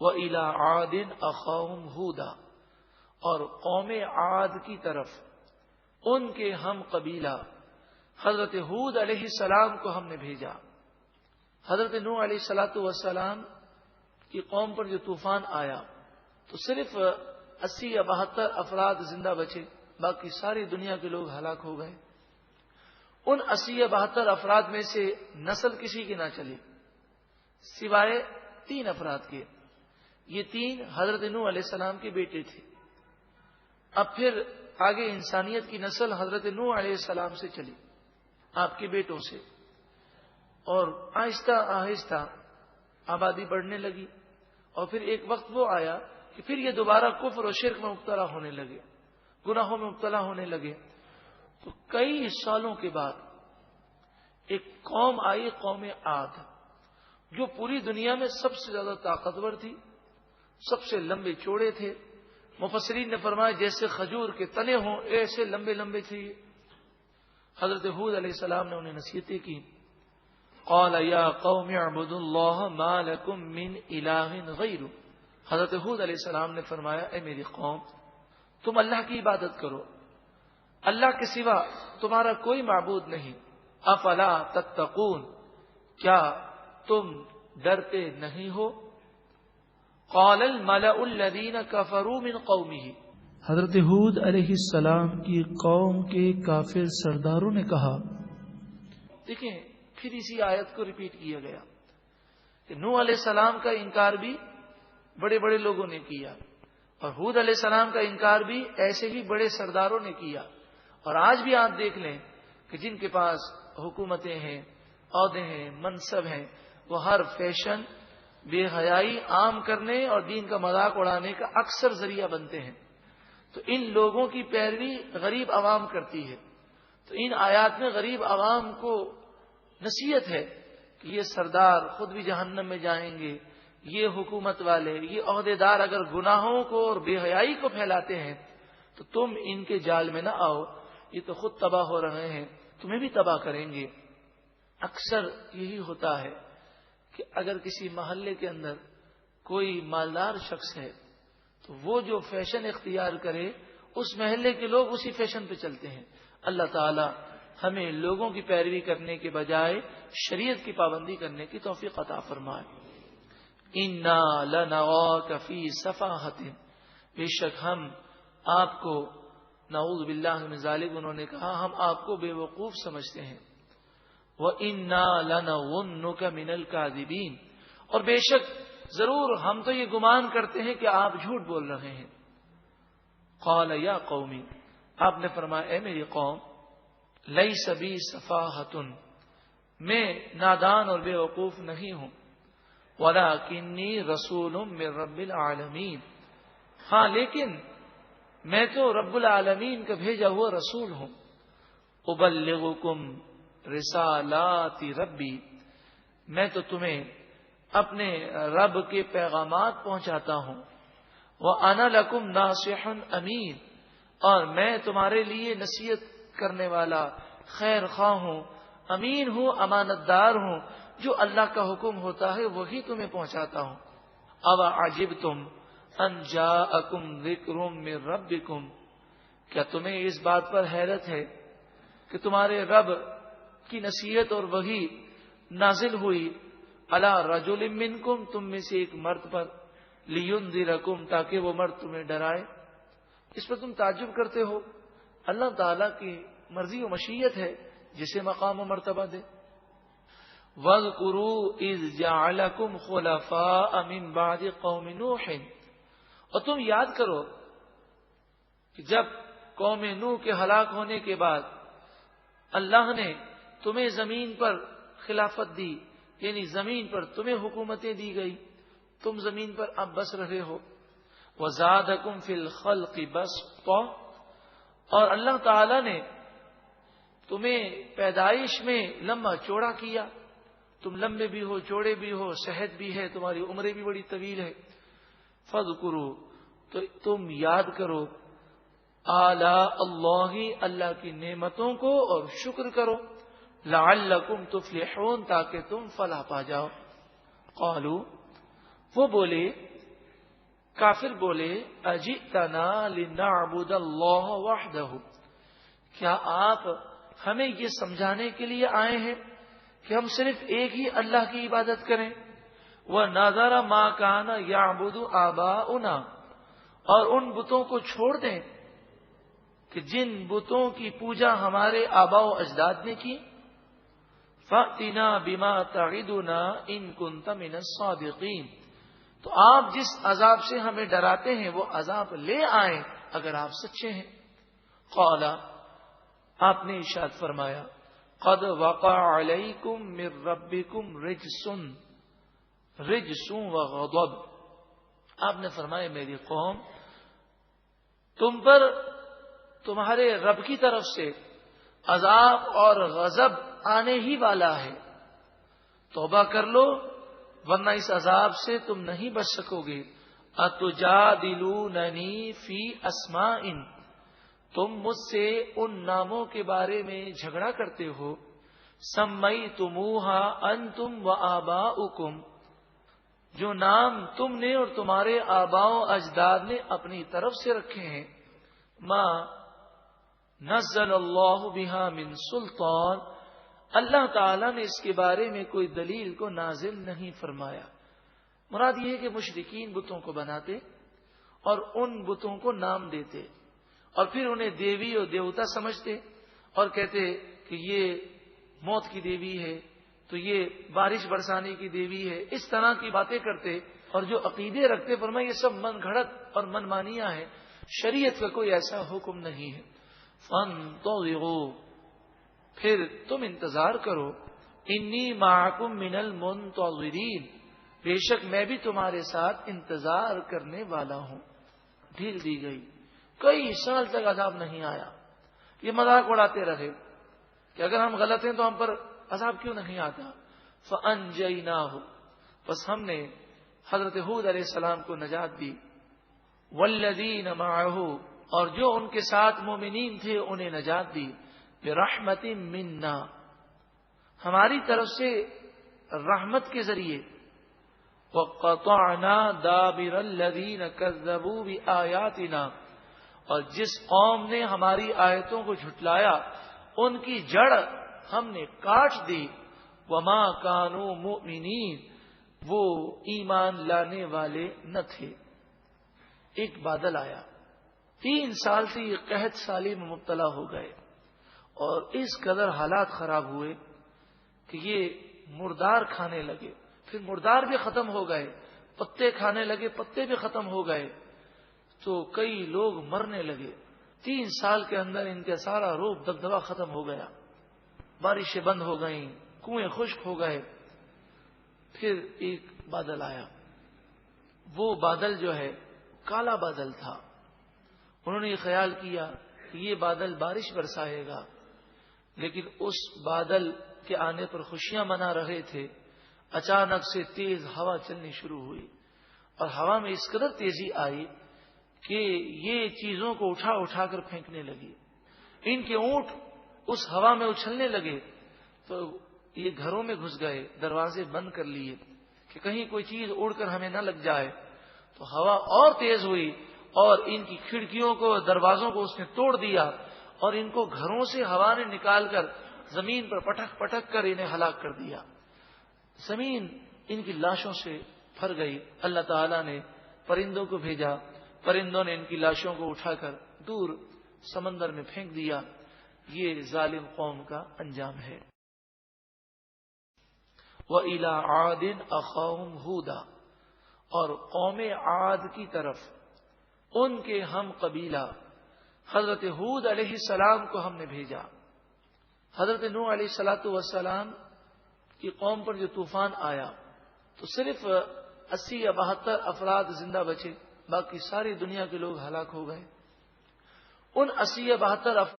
وَإِلَىٰ عَادٍ أَخَاهُمْ هُودًا، اور قوم عاد کی طرف ان کے ہم قبیلہ حضرت ہود علیہ السلام کو ہم نے بھیجا۔ حضرت نوح علیہ السلام کی قوم پر جو طوفان آیا تو صرف 80 یا 72 افراد زندہ بچے، باقی ساری دنیا کے لوگ ہلاک ہو گئے۔ ان 80 یا 72 افراد میں سے نسل کسی کی نہ چلی سوائے 3 افراد کے۔ یہ 3 حضرت نوح علیہ السلام کے بیٹے تھے۔ اب پھر آگے انسانیت کی نسل حضرت نوح علیہ السلام سے چلی، آپ کے بیٹوں سے، اور آہستہ آہستہ آبادی بڑھنے لگی، اور پھر ایک وقت وہ آیا کہ پھر یہ دوبارہ کفر و شرک میں مبتلا ہونے لگے، گناہوں میں مبتلا ہونے لگے۔ تو کئی سالوں کے بعد ایک قوم آئی، قوم عاد، جو پوری دنیا میں سب سے زیادہ طاقتور تھی، سب سے لمبے چوڑے تھے۔ مفسرین نے فرمایا جیسے کھجور کے تنے ہوں ایسے لمبے لمبے تھے۔ حضرت ہود علیہ السلام نے انہیں نصیحتیں کی۔ قال یا قوم اعبدوا اللہ ما لکم من الہ غیرہ، حضرت ہود علیہ السلام نے فرمایا اے میری قوم، تم اللہ کی عبادت کرو، اللہ کے سوا تمہارا کوئی معبود نہیں۔ افلا تتقون، کیا تم ڈرتے نہیں ہو؟ قال الملأ الذین کفروا من قومہ، حضرت ہود علیہ السلام کی قوم کے کافر سرداروں نے کہا۔ دیکھیں پھر اسی آیت کو ریپیٹ کیا گیا کہ نوح علیہ السلام کا انکار بھی بڑے بڑے لوگوں نے کیا، اور ہود علیہ السلام کا انکار بھی ایسے ہی بڑے سرداروں نے کیا۔ اور آج بھی آپ دیکھ لیں کہ جن کے پاس حکومتیں ہیں، عہدے ہیں، منصب ہیں، وہ ہر فیشن، بے حیائی عام کرنے اور دین کا مذاق اڑانے کا اکثر ذریعہ بنتے ہیں۔ تو ان لوگوں کی پیروی غریب عوام کرتی ہے۔ تو ان آیات میں غریب عوام کو نصیحت ہے کہ یہ سردار خود بھی جہنم میں جائیں گے، یہ حکومت والے، یہ عہدیدار اگر گناہوں کو اور بے حیائی کو پھیلاتے ہیں تو تم ان کے جال میں نہ آؤ، یہ تو خود تباہ ہو رہے ہیں، تمہیں بھی تباہ کریں گے۔ اکثر یہی ہوتا ہے کہ اگر کسی محلے کے اندر کوئی مالدار شخص ہے تو وہ جو فیشن اختیار کرے اس محلے کے لوگ اسی فیشن پہ چلتے ہیں۔ اللہ تعالی ہمیں لوگوں کی پیروی کرنے کے بجائے شریعت کی پابندی کرنے کی توفیق عطا فرمائے۔ انا لنراک فی سفاہۃ، بے شک ہم آپ کو، نعوذ باللہ من ذالک، انہوں نے کہا ہم آپ کو بے وقوف سمجھتے ہیں۔ وَإِنَّا لَنَظُنُّكَ مِنَ الْكَاذِبِينَ، اور بے شک ضرور ہم تو یہ گمان کرتے ہیں کہ آپ جھوٹ بول رہے ہیں۔ قَالَ يَا قَوْمِ، آپ نے فرمایا اے میری قوم، لَيْسَ بِي سَفَاهَةٌ، میں نادان اور بے وقوف نہیں ہوں، وَلَكِنِّي رَسُولٌ مِّن رَّبِّ الْعَالَمِينَ، ہاں لیکن میں تو رب العالمین کا بھیجا ہوا رسول ہوں۔ أُبَلِّغُكُمْ رسالات ربی، میں تو تمہیں اپنے رب کے پیغامات پہنچاتا ہوں۔ وَأَنَا لَكُمْ نَاصِحٌ أَمِينٌ، اور میں تمہارے لیے نصیحت کرنے والا خیر خواہ ہوں، امین ہوں، امانت دار ہوں، جو اللہ کا حکم ہوتا ہے وہی تمہیں پہنچاتا ہوں۔ أَوَعَجِبْتُمْ أَنْ جَاءَكُمْ ذِكْرٌ مِّن رَّبِّكُمْ، کیا تمہیں اس بات پر حیرت ہے کہ تمہارے رب کی نصیحت اور وحی نازل ہوئی علی رجل منکم، تم میں سے ایک مرد پر، لینذرکم، تاکہ وہ مرد تمہیں ڈرائے۔ اس پر تم تعجب کرتے ہو؟ اللہ تعالیٰ کی مرضی و مشیت ہے جسے مقام و مرتبہ دے۔ وَاذْكُرُوا إِذْ جَعَلَكُمْ خُلَفَاءَ مِنْ بَعْدِ قَوْمِ نُوحٍ، اور تم یاد کرو کہ جب قوم نوح کے ہلاک ہونے کے بعد اللہ نے تمہیں زمین پر خلافت دی، یعنی زمین پر تمہیں حکومتیں دی گئی، تم زمین پر اب بس رہے ہو۔ وَزَادَكُمْ فِي الْخَلْقِ بَسْطًا، اور اللہ تعالی نے تمہیں پیدائش میں لمبا چوڑا کیا، تم لمبے بھی ہو، چوڑے بھی ہو، صحت بھی ہے، تمہاری عمریں بھی بڑی طویل ہے۔ فَاذْكُرُوا، تو تم یاد کرو، آلاء اللہ، اللہ کی نعمتوں کو، اور شکر کرو، لعلکم تفلحون، تاکہ تم فلاح پا جاؤ۔ قالوا، وہ بولے، کافر بولے اجئتنا لنعبد اللہ وحدہ، کیا آپ ہمیں یہ سمجھانے کے لیے آئے ہیں کہ ہم صرف ایک ہی اللہ کی عبادت کریں؟ وَنَذَرَ مَا كَانَ يَعْبُدُ آبَاؤُنَا، اور ان بتوں کو چھوڑ دیں کہ جن بتوں کی پوجا ہمارے آباء و اجداد نے کی۔ فَأْتِنَا بِمَا تَعِدُنَا إِن كُنتَ مِنَ الصَّادِقِينَ، تو آپ جس عذاب سے ہمیں ڈراتے ہیں وہ عذاب لے آئیں اگر آپ سچے ہیں۔ قال، آپ نے ارشاد فرمایا، قد وقع علیکم من ربکم رجس وغضب، آپ نے فرمایا میری قوم تم پر تمہارے رب کی طرف سے عذاب اور غضب آنے ہی والا ہے، توبہ کر لو ورنہ اس عذاب سے تم نہیں بچ سکو گے۔ اتجادلوننی فی اسماء، تم مجھ سے ان ناموں کے بارے میں جھگڑا کرتے ہو، سمیتموہا انتم وآباؤکم، جو نام تم نے اور تمہارے آباء و اجداد نے اپنی طرف سے رکھے ہیں، ما نزل اللہ بہا من سلطان، اللہ تعالی نے اس کے بارے میں کوئی دلیل کو نازل نہیں فرمایا۔ مراد یہ ہے کہ مشرکین بتوں کو بناتے اور ان بتوں کو نام دیتے اور پھر انہیں دیوی اور دیوتا سمجھتے اور کہتے کہ یہ موت کی دیوی ہے تو یہ بارش برسانے کی دیوی ہے، اس طرح کی باتیں کرتے اور جو عقیدے رکھتے، فرمایا یہ سب من گھڑت اور من مانیاں ہیں، شریعت کا کوئی ایسا حکم نہیں ہے۔ فانتظروا، پھر تم انتظار کرو، انی معکم من المنتظرین، بے شک میں بھی تمہارے ساتھ انتظار کرنے والا ہوں۔ ڈھیل دی گئی، کئی سال تک عذاب نہیں آیا۔ یہ مذاق اڑاتے رہے کہ اگر ہم غلط ہیں تو ہم پر عذاب کیوں نہیں آتا۔ فانجیناہ، بس ہم نے حضرت ہود علیہ السلام کو نجات دی، والذین معہ، اور جو ان کے ساتھ مومنین تھے انہیں نجات دی، برحمت منا، ہماری طرف سے رحمت کے ذریعے، وقطعنا دابر الذین کذبوا بآیاتنا، اور جس قوم نے ہماری آیتوں کو جھٹلایا ان کی جڑ ہم نے کاٹ دی، وما کانوا مؤمنین، وہ ایمان لانے والے نہ تھے۔ ایک بادل آیا، 3 سال سے یہ قحط سالی میں مبتلا ہو گئے اور اس قدر حالات خراب ہوئے کہ یہ مردار کھانے لگے، پھر مردار بھی ختم ہو گئے، پتے کھانے لگے، پتے بھی ختم ہو گئے، تو کئی لوگ مرنے لگے۔ 3 سال کے اندر ان کا سارا روب دبدبا ختم ہو گیا، بارشیں بند ہو گئیں، کنویں خشک ہو گئے۔ پھر ایک بادل آیا، وہ بادل جو ہے کالا بادل تھا، انہوں نے یہ خیال کیا کہ یہ بادل بارش برسائے گا، لیکن اس بادل کے آنے پر خوشیاں منا رہے تھے، اچانک سے تیز ہوا چلنی شروع ہوئی اور ہوا میں اس قدر تیزی آئی کہ یہ چیزوں کو اٹھا اٹھا کر پھینکنے لگی۔ ان کے اونٹ اس ہوا میں اچھلنے لگے تو یہ گھروں میں گھس گئے، دروازے بند کر لیے کہ کہیں کوئی چیز اڑ کر ہمیں نہ لگ جائے۔ تو ہوا اور تیز ہوئی اور ان کی کھڑکیوں کو، دروازوں کو اس نے توڑ دیا اور ان کو گھروں سے ہوا نے نکال کر زمین پر پٹک پٹک کر انہیں ہلاک کر دیا۔ زمین ان کی لاشوں سے بھر گئی۔ اللہ تعالیٰ نے پرندوں کو بھیجا، پرندوں نے ان کی لاشوں کو اٹھا کر دور سمندر میں پھینک دیا۔ یہ ظالم قوم کا انجام ہے۔ وَإِلَىٰ عَادٍ أَخَاهُمْ هُودًا، اور قوم عاد کی طرف ان کے ہم قبیلہ حضرت ہود علیہ السلام کو ہم نے بھیجا۔ حضرت نوح علیہ السلام کی قوم پر جو طوفان آیا تو صرف 80 یا 72 افراد زندہ بچے، باقی ساری دنیا کے لوگ ہلاک ہو گئے۔ ان 80 یا 72